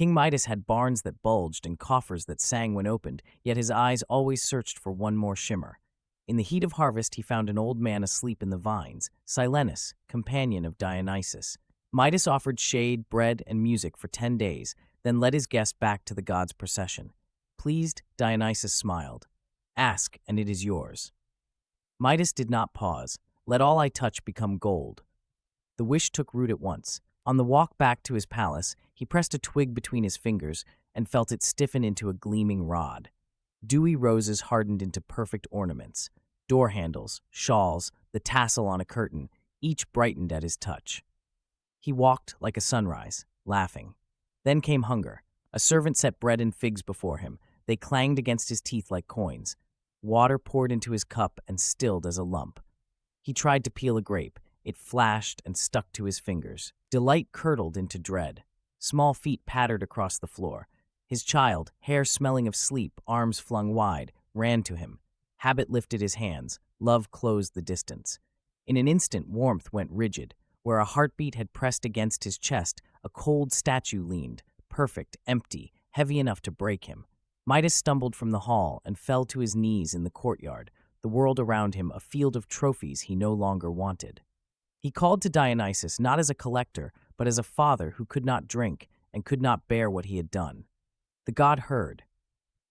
King Midas had barns that bulged and coffers that sang when opened, yet his eyes always searched for one more shimmer. In the heat of harvest, he found an old man asleep in the vines, Silenus, companion of Dionysus. Midas offered shade, bread, and music for 10 days, then led his guest back to the god's procession. Pleased, Dionysus smiled. Ask, and it is yours. Midas did not pause. Let all I touch become gold. The wish took root at once. On the walk back to his palace, he pressed a twig between his fingers and felt it stiffen into a gleaming rod. Dewy roses hardened into perfect ornaments. Door handles, shawls, the tassel on a curtain, each brightened at his touch. He walked like a sunrise, laughing. Then came hunger. A servant set bread and figs before him. They clanged against his teeth like coins. Water poured into his cup and stilled as a lump. He tried to peel a grape. It flashed and stuck to his fingers. Delight curdled into dread. Small feet pattered across the floor. His child, hair smelling of sleep, arms flung wide, ran to him. Habit lifted his hands. Love closed the distance. In an instant, warmth went rigid. Where a heartbeat had pressed against his chest, a cold statue leaned, perfect, empty, heavy enough to break him. Midas stumbled from the hall and fell to his knees in the courtyard, the world around him a field of trophies he no longer wanted. He called to Dionysus not as a collector, but as a father who could not drink and could not bear what he had done. The god heard.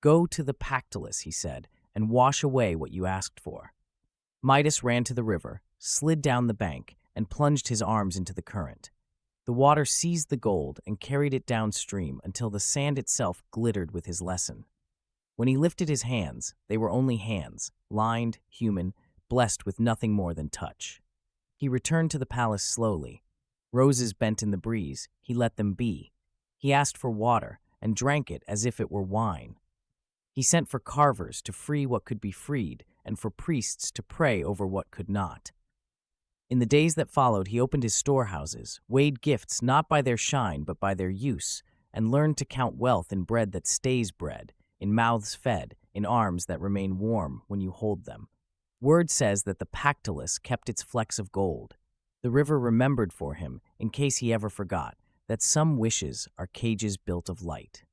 Go to the Pactolus, he said, and wash away what you asked for. Midas ran to the river, slid down the bank, and plunged his arms into the current. The water seized the gold and carried it downstream until the sand itself glittered with his lesson. When he lifted his hands, they were only hands, lined, human, blessed with nothing more than touch. He returned to the palace slowly. Roses bent in the breeze, he let them be. He asked for water and drank it as if it were wine. He sent for carvers to free what could be freed and for priests to pray over what could not. In the days that followed, he opened his storehouses, weighed gifts not by their shine but by their use, and learned to count wealth in bread that stays bread, in mouths fed, in arms that remain warm when you hold them. Word says that the Pactolus kept its flecks of gold. The river remembered for him, in case he ever forgot, that some wishes are cages built of light.